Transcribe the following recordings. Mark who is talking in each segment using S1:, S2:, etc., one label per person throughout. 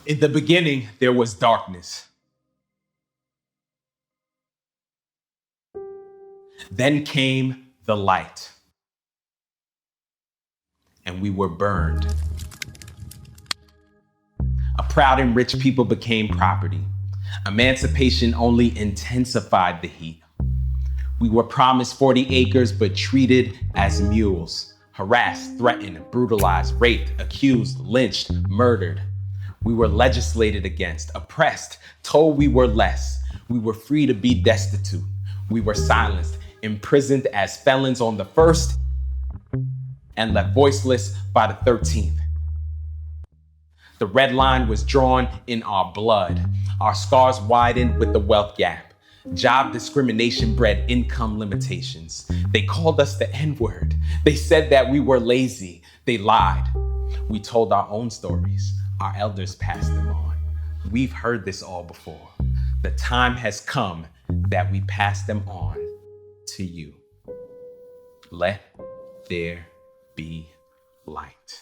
S1: In the beginning, there was darkness. Then came the light, and we were burned. A proud and rich people became property. Emancipation only intensified the heat. We were promised 40 acres, but treated as mules, harassed, threatened, brutalized, raped, accused, lynched, murdered. We were legislated against, oppressed, told we were less. We were free to be destitute. We were silenced, imprisoned as felons on the first, and left voiceless by the 13th. The red line was drawn in our blood. Our scars widened with the wealth gap. Job discrimination bred income limitations. They called us the N-word. They said that we were lazy. They lied. We told our own stories. Our elders passed them on. We've heard this all before. The time has come that we pass them on to you. Let there be light.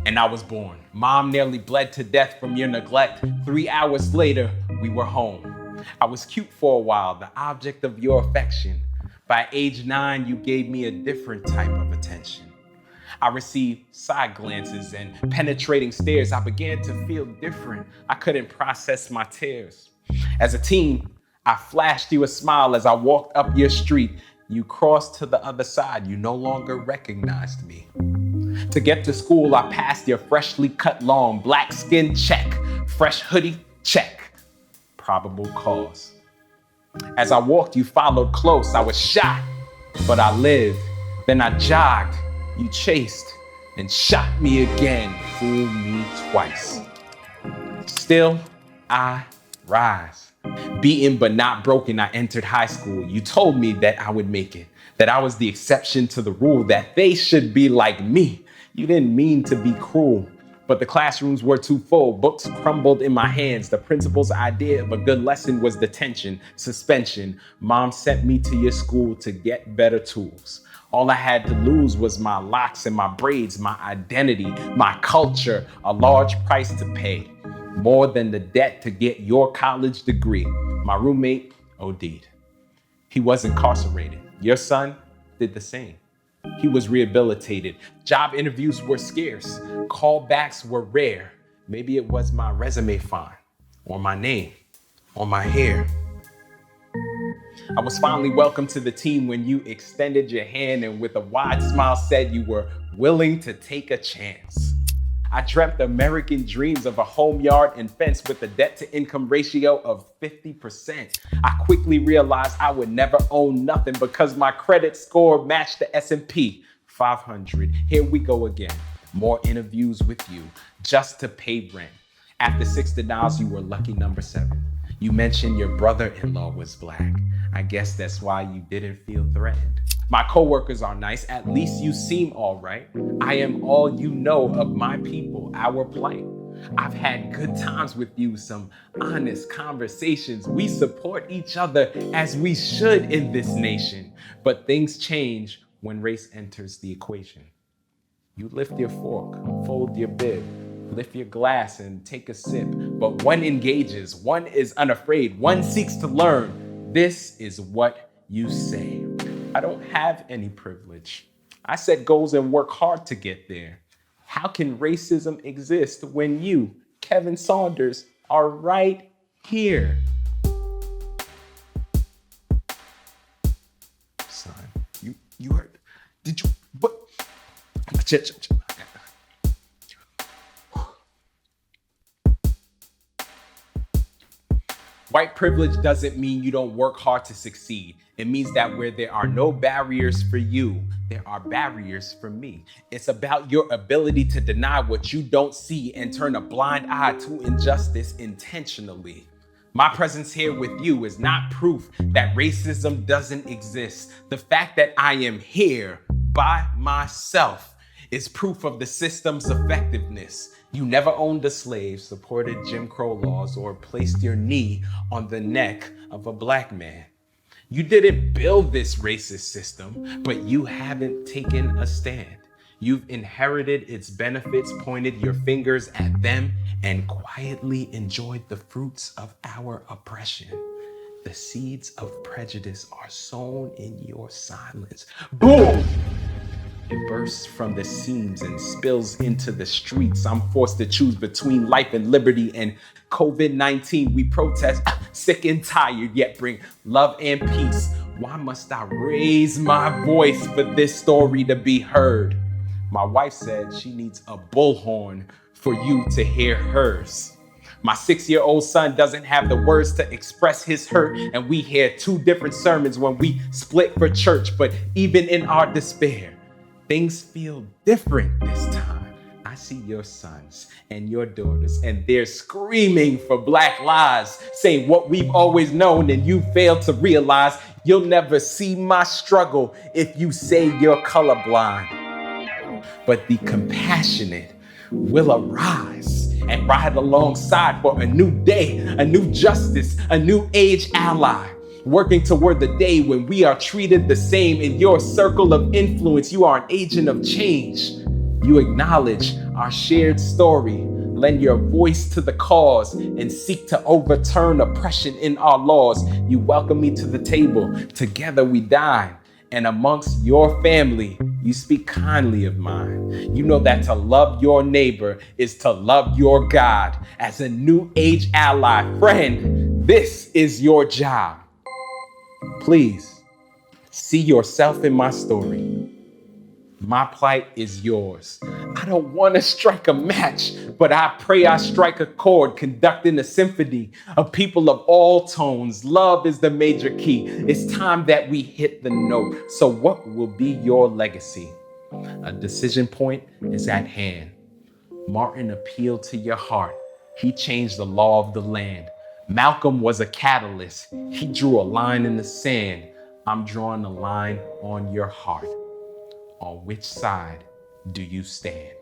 S1: And I was born. Mom nearly bled to death from your neglect. 3 hours later, we were home. I was cute for a while, the object of your affection. By age 9, you gave me a different type of attention. I received side glances and penetrating stares. I began to feel different. I couldn't process my tears. As a teen, I flashed you a smile as I walked up your street. You crossed to the other side. You no longer recognized me. To get to school, I passed your freshly cut lawn. Black skin, check. Fresh hoodie, check. Probable cause. As I walked, you followed close. I was shot, but I lived. Then I jogged. You chased and shot me again. Fooled me twice. Still, I rise. Beaten but not broken, I entered high school. You told me that I would make it, that I was the exception to the rule, that they should be like me. You didn't mean to be cruel, but the classrooms were too full. Books crumbled in my hands. The principal's idea of a good lesson was detention, suspension. Mom sent me to your school to get better tools. All I had to lose was my locks and my braids, my identity, my culture, a large price to pay. More than the debt to get your college degree. My roommate OD'd. He was incarcerated. Your son did the same. He was rehabilitated. Job interviews were scarce. Callbacks were rare. Maybe it was my resume font, or my name, or my hair. I was finally welcomed to the team when you extended your hand and with a wide smile said you were willing to take a chance. I dreamt American dreams of a home yard and fence with a debt to income ratio of 50%. I quickly realized I would never own nothing because my credit score matched the S&P 500. Here we go again. More interviews with you just to pay rent. After 6 denials, you were lucky number 7. You mentioned your brother-in-law was black. I guess that's why you didn't feel threatened. My coworkers are nice, at least you seem all right. I am all you know of my people, our plight. I've had good times with you, some honest conversations. We support each other as we should in this nation. But things change when race enters the equation. You lift your fork, fold your bib, lift your glass and take a sip. But one engages, one is unafraid, one seeks to learn. This is what you say. I don't have any privilege. I set goals and work hard to get there. How can racism exist when you, Kevin Saunders, are right here? Son, you heard, did you, what? White privilege doesn't mean you don't work hard to succeed. It means that where there are no barriers for you, there are barriers for me. It's about your ability to deny what you don't see and turn a blind eye to injustice intentionally. My presence here with you is not proof that racism doesn't exist. The fact that I am here by myself is proof of the system's effectiveness. You never owned a slave, supported Jim Crow laws, or placed your knee on the neck of a black man. You didn't build this racist system, but you haven't taken a stand. You've inherited its benefits, pointed your fingers at them, and quietly enjoyed the fruits of our oppression. The seeds of prejudice are sown in your silence. Boom! It bursts from the seams and spills into the streets. I'm forced to choose between life and liberty and COVID-19. We protest, sick and tired, yet bring love and peace. Why must I raise my voice for this story to be heard? My wife said she needs a bullhorn for you to hear hers. My 6-year-old son doesn't have the words to express his hurt, and we hear 2 different sermons when we split for church. But even in our despair, things feel different this time. I see your sons and your daughters, and they're screaming for Black lives, saying what we've always known, and you fail to realize you'll never see my struggle if you say you're colorblind. But the compassionate will arise and ride alongside for a new day, a new justice, a new age ally, working toward the day when we are treated the same. In your circle of influence, you are an agent of change. You acknowledge our shared story, lend your voice to the cause, and seek to overturn oppression in our laws. You welcome me to the table. Together we dine. And amongst your family, you speak kindly of mine. You know that to love your neighbor is to love your God. As a new age ally, friend, this is your job. Please, see yourself in my story. My plight is yours. I don't want to strike a match, but I pray I strike a chord, conducting a symphony of people of all tones. Love is the major key. It's time that we hit the note. So what will be your legacy? A decision point is at hand. Martin appealed to your heart. He changed the law of the land. Malcolm was a catalyst. He drew a line in the sand. I'm drawing a line on your heart. On which side do you stand?